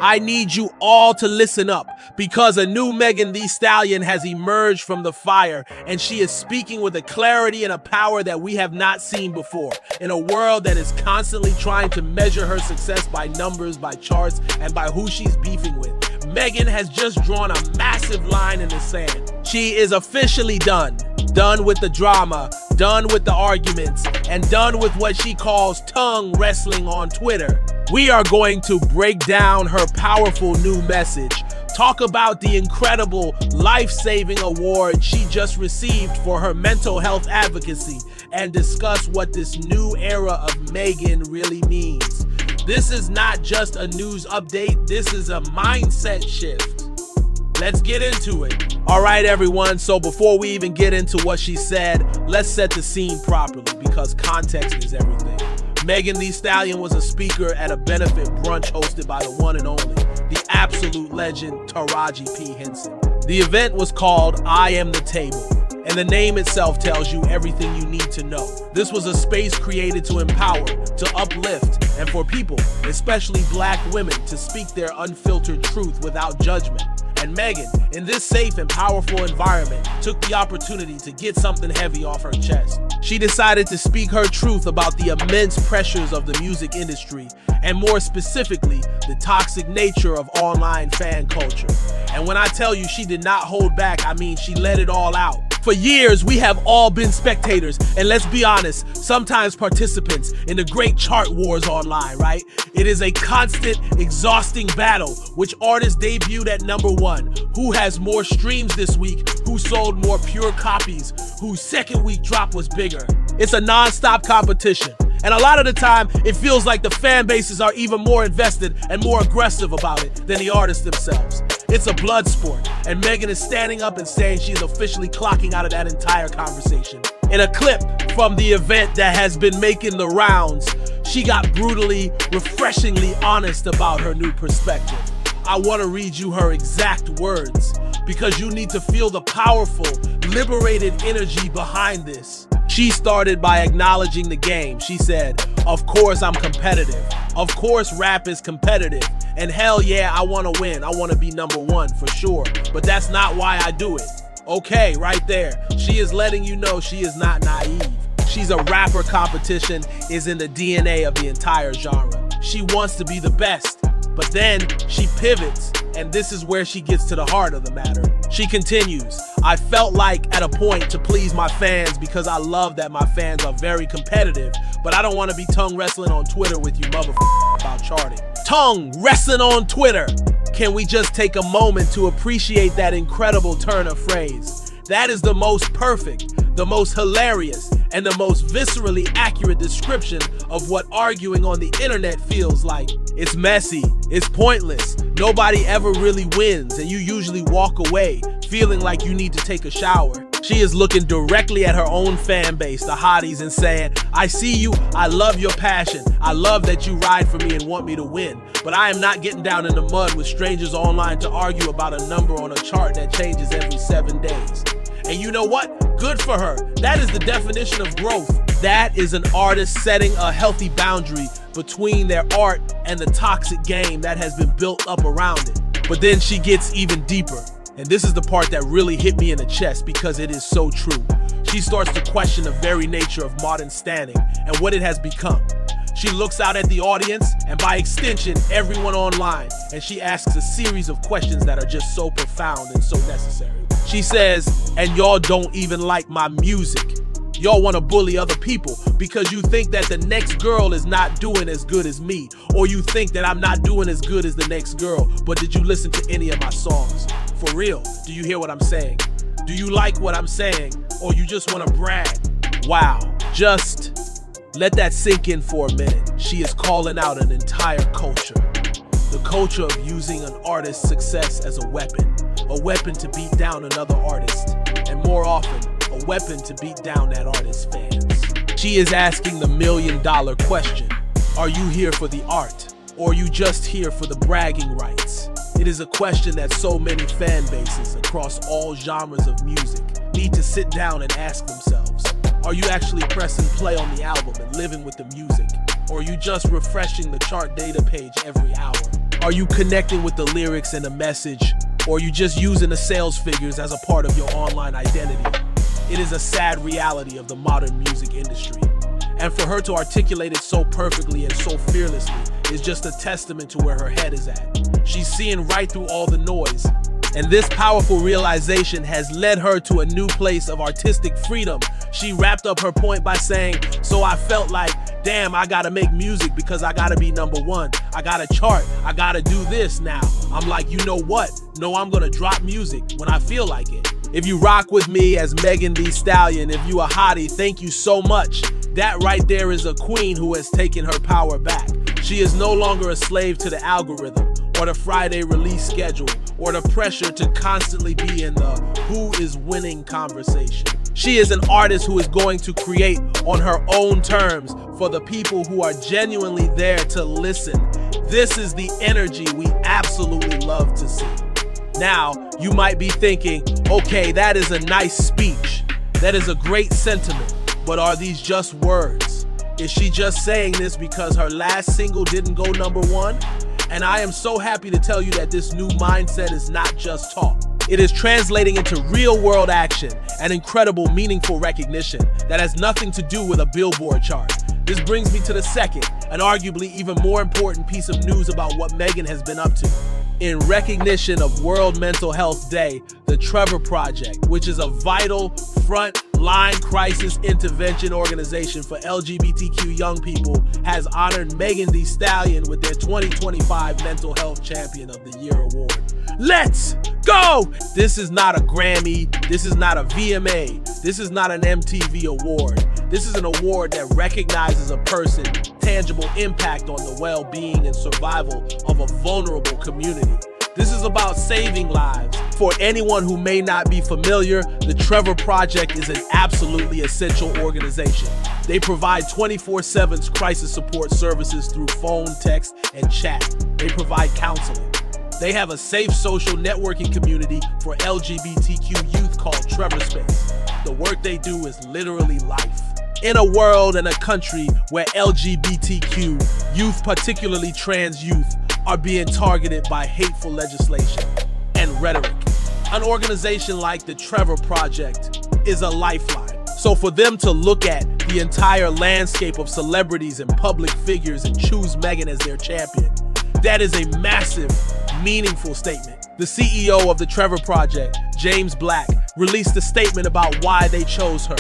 I need you all to listen up because a new Megan Thee Stallion has emerged from the fire, and she is speaking with a clarity and a power that we have not seen before. In a world that is constantly trying to measure her success by numbers, by charts, and by who she's beefing with, Megan has just drawn a massive line in the sand. She is officially done. Done with the drama, done with the arguments, and done with what she calls tongue wrestling on Twitter. We are going to break down her powerful new message, talk about the incredible life-saving award she just received for her mental health advocacy, and discuss what this new era of Megan really means. This is not just a news update, this is a mindset shift. Let's get into it. All right, everyone, so before we even get into what she said, let's set the scene properly because context is everything. Megan Thee Stallion was a speaker at a benefit brunch hosted by the one and only, the absolute legend, Taraji P. Henson. The event was called I Am the Table, and the name itself tells you everything you need to know. This was a space created to empower, to uplift, and for people, especially Black women, to speak their unfiltered truth without judgment. And Megan, in this safe and powerful environment, took the opportunity to get something heavy off her chest. She decided to speak her truth about the immense pressures of the music industry, and more specifically, the toxic nature of online fan culture. And when I tell you she did not hold back, I mean she let it all out. For years, we have all been spectators, and let's be honest, sometimes participants in the great chart wars online, right? It is a constant, exhausting battle. Which artist debuted at #1? Who has more streams this week? Who sold more pure copies? Whose second week drop was bigger? It's a non-stop competition. And a lot of the time, it feels like the fan bases are even more invested and more aggressive about it than the artists themselves. It's a blood sport, and Megan is standing up and saying she's officially clocking out of that entire conversation. In a clip from the event that has been making the rounds, she got brutally, refreshingly honest about her new perspective. I want to read you her exact words, because you need to feel the powerful, liberated energy behind this. She started by acknowledging the game. She said, "Of course I'm competitive. Of course rap is competitive. And hell yeah, I want to win. I want to be #1 for sure. But that's not why I do it." Okay, right there. She is letting you know she is not naive. She's a rapper. Competition is in the DNA of the entire genre. She wants to be the best. But then she pivots, and this is where she gets to the heart of the matter. She continues, "I felt like at a point to please my fans because I love that my fans are very competitive, but I don't want to be tongue wrestling on Twitter with you motherfuckers about charting." Tongue wrestling on Twitter. Can we just take a moment to appreciate that incredible turn of phrase? That is the most perfect, the most hilarious, and the most viscerally accurate description of what arguing on the internet feels like. It's messy, it's pointless, nobody ever really wins, and you usually walk away feeling like you need to take a shower. She is looking directly at her own fan base, the hotties, and saying, "I see you, I love your passion, I love that you ride for me and want me to win, but I am not getting down in the mud with strangers online to argue about a number on a chart that changes every 7 days." And you know what? Good for her. That is the definition of growth. That is an artist setting a healthy boundary between their art and the toxic game that has been built up around it. But then she gets even deeper. And this is the part that really hit me in the chest because it is so true. She starts to question the very nature of modern standing and what it has become. She looks out at the audience and by extension, everyone online, and she asks a series of questions that are just so profound and so necessary. She says, "And y'all don't even like my music. Y'all want to bully other people because you think that the next girl is not doing as good as me, or you think that I'm not doing as good as the next girl, but did you listen to any of my songs? For real, do you hear what I'm saying? Do you like what I'm saying, or you just want to brag?" Wow, just let that sink in for a minute. She is calling out an entire culture. The culture of using an artist's success as a weapon to beat down another artist, and more often, a weapon to beat down that artist's fans. She is asking the $1,000,000 question. Are you here for the art, or are you just here for the bragging rights? It is a question that so many fan bases across all genres of music need to sit down and ask themselves. Are you actually pressing play on the album and living with the music? Or are you just refreshing the chart data page every hour? Are you connecting with the lyrics and the message? Or are you just using the sales figures as a part of your online identity? It is a sad reality of the modern music industry. And for her to articulate it so perfectly and so fearlessly is just a testament to where her head is at. She's seeing right through all the noise. And this powerful realization has led her to a new place of artistic freedom. She wrapped up her point by saying, "So I felt like, damn, I gotta make music because I gotta be #1. I gotta chart. I gotta do this now." I'm like, you know what? No, I'm gonna drop music when I feel like it. If you rock with me as Megan Thee Stallion, if you a hottie, thank you so much. That right there is a queen who has taken her power back. She is no longer a slave to the algorithm, or the Friday release schedule, or the pressure to constantly be in the who is winning conversation. She is an artist who is going to create on her own terms for the people who are genuinely there to listen. This is the energy we absolutely love to see. Now, you might be thinking, okay, that is a nice speech. That is a great sentiment, but are these just words? Is she just saying this because her last single didn't go #1? And I am so happy to tell you that this new mindset is not just talk. It is translating into real-world action and incredible, meaningful recognition that has nothing to do with a Billboard chart. This brings me to the second, and arguably even more important piece of news about what Megan has been up to. In recognition of World Mental Health Day, the Trevor Project, which is a vital front-line crisis intervention organization for LGBTQ young people, has honored Megan Thee Stallion with their 2025 Mental Health Champion of the Year award. Let's go! This is not a Grammy, this is not a VMA, this is not an MTV award. This is an award that recognizes a person's tangible impact on the well-being and survival of a vulnerable community. This is about saving lives. For anyone who may not be familiar, the Trevor Project is an absolutely essential organization. They provide 24/7 crisis support services through phone, text, and chat. They provide counseling. They have a safe social networking community for LGBTQ youth called Trevor Space. The work they do is literally life. In a world and a country where LGBTQ youth, particularly trans youth, are being targeted by hateful legislation and rhetoric, an organization like the Trevor Project is a lifeline. So for them to look at the entire landscape of celebrities and public figures and choose Megan as their champion, that is a massive, meaningful statement. The CEO of the Trevor Project, James Black, released a statement about why they chose her.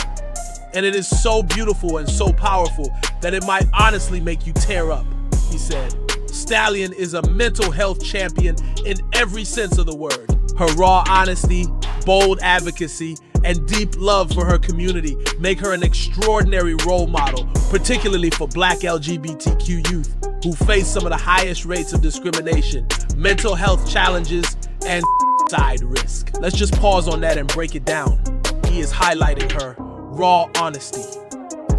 And it is so beautiful and so powerful that it might honestly make you tear up. He said, "Stallion is a mental health champion in every sense of the word. Her raw honesty, bold advocacy, and deep love for her community make her an extraordinary role model, particularly for Black LGBTQ youth who face some of the highest rates of discrimination, mental health challenges, and side risk." Let's just pause on that and break it down. He is highlighting her raw honesty.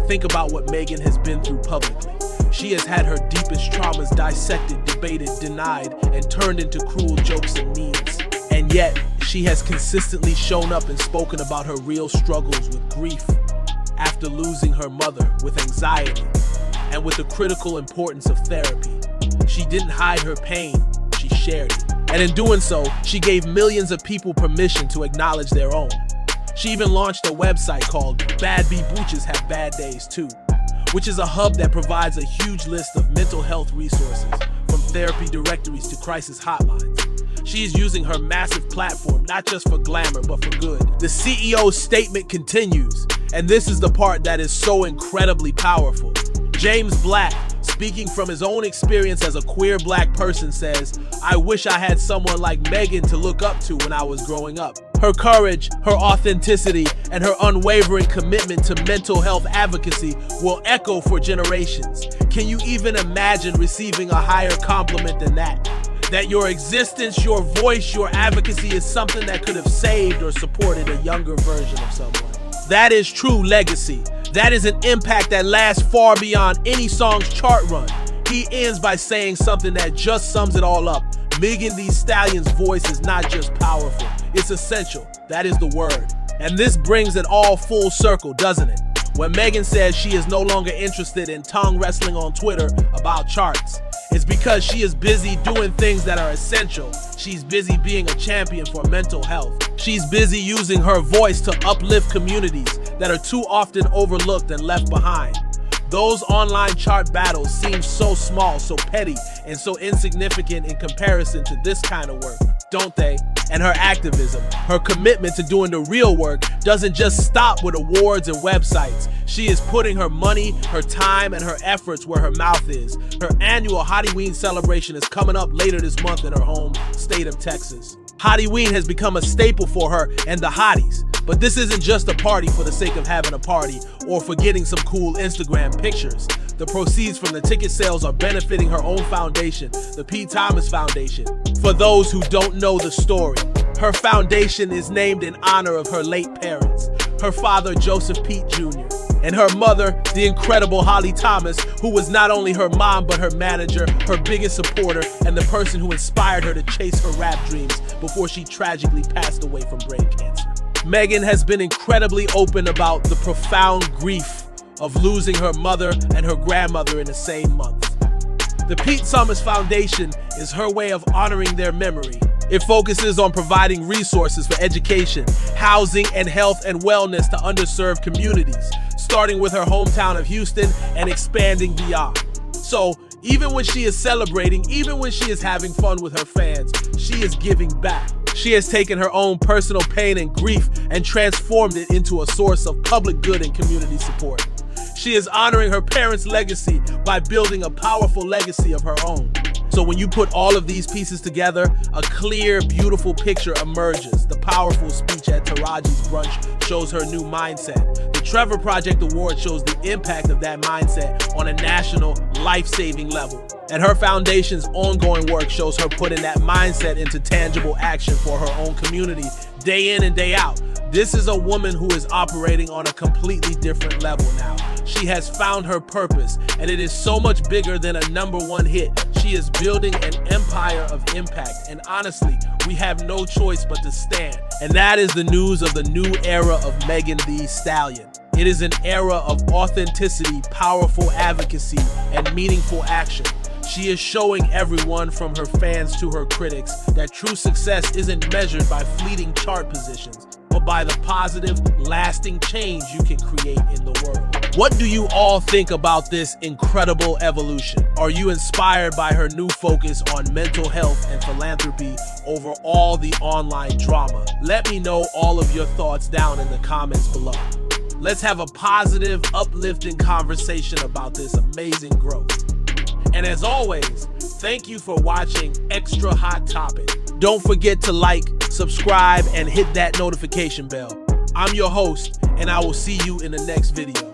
Think about what Megan has been through publicly. She has had her deepest traumas dissected, debated, denied, and turned into cruel jokes and memes. And yet, she has consistently shown up and spoken about her real struggles with grief after losing her mother, with anxiety, and with the critical importance of therapy. She didn't hide her pain, she shared it. And in doing so, she gave millions of people permission to acknowledge their own. She even launched a website called Bad Bee Booches Have Bad Days Too, which is a hub that provides a huge list of mental health resources, from therapy directories to crisis hotlines. She is using her massive platform not just for glamour, but for good. The CEO's statement continues, and this is the part that is so incredibly powerful. James Black, speaking from his own experience as a queer Black person, says, "I wish I had someone like Megan to look up to when I was growing up. Her courage, her authenticity, and her unwavering commitment to mental health advocacy will echo for generations." Can you even imagine receiving a higher compliment than that? That your existence, your voice, your advocacy is something that could have saved or supported a younger version of someone. That is true legacy. That is an impact that lasts far beyond any song's chart run. He ends by saying something that just sums it all up. Megan Thee Stallion's voice is not just powerful, it's essential. That is the word. And this brings it all full circle, doesn't it? When Megan says she is no longer interested in tongue wrestling on Twitter about charts, It's because she is busy doing things that are essential. She's busy being a champion for mental health. She's busy using her voice to uplift communities that are too often overlooked and left behind. Those online chart battles seem so small, so petty, and so insignificant in comparison to this kind of work, don't they? And her activism, her commitment to doing the real work, doesn't just stop with awards and websites. She is putting her money, her time, and her efforts where her mouth is. Her annual Hottieween celebration is coming up later this month in her home state of Texas. Hottieween has become a staple for her and the hotties. But this isn't just a party for the sake of having a party or for getting some cool Instagram pictures. The proceeds from the ticket sales are benefiting her own foundation, the P. Thomas Foundation. For those who don't know the story, her foundation is named in honor of her late parents, her father Joseph Pete Jr., and her mother, the incredible Holly Thomas, who was not only her mom but her manager, her biggest supporter, and the person who inspired her to chase her rap dreams before she tragically passed away from brain cancer. Megan has been incredibly open about the profound grief of losing her mother and her grandmother in the same month. The Pete Thomas Foundation is her way of honoring their memory. It focuses on providing resources for education, housing, and health and wellness to underserved communities, starting with her hometown of Houston and expanding beyond. So, even when she is celebrating, even when she is having fun with her fans, she is giving back. She has taken her own personal pain and grief and transformed it into a source of public good and community support. She is honoring her parents' legacy by building a powerful legacy of her own. So when you put all of these pieces together, a clear, beautiful picture emerges. The powerful speech at Taraji's brunch shows her new mindset. The Trevor Project Award shows the impact of that mindset on a national, life-saving level. And her foundation's ongoing work shows her putting that mindset into tangible action for her own community, day in and day out. This is a woman who is operating on a completely different level now. She has found her purpose, and it is so much bigger than a #1 hit. She is building an empire of impact, and honestly, we have no choice but to stand. And that is the news of the new era of Megan Thee Stallion. It is an era of authenticity, powerful advocacy, and meaningful action. She is showing everyone from her fans to her critics that true success isn't measured by fleeting chart positions, but by the positive, lasting change you can create in the world. What do you all think about this incredible evolution? Are you inspired by her new focus on mental health and philanthropy over all the online drama? Let me know all of your thoughts down in the comments below. Let's have a positive, uplifting conversation about this amazing growth. And as always, thank you for watching Extra Hot Topic. Don't forget to like, subscribe, and hit that notification bell. I'm your host, and I will see you in the next video.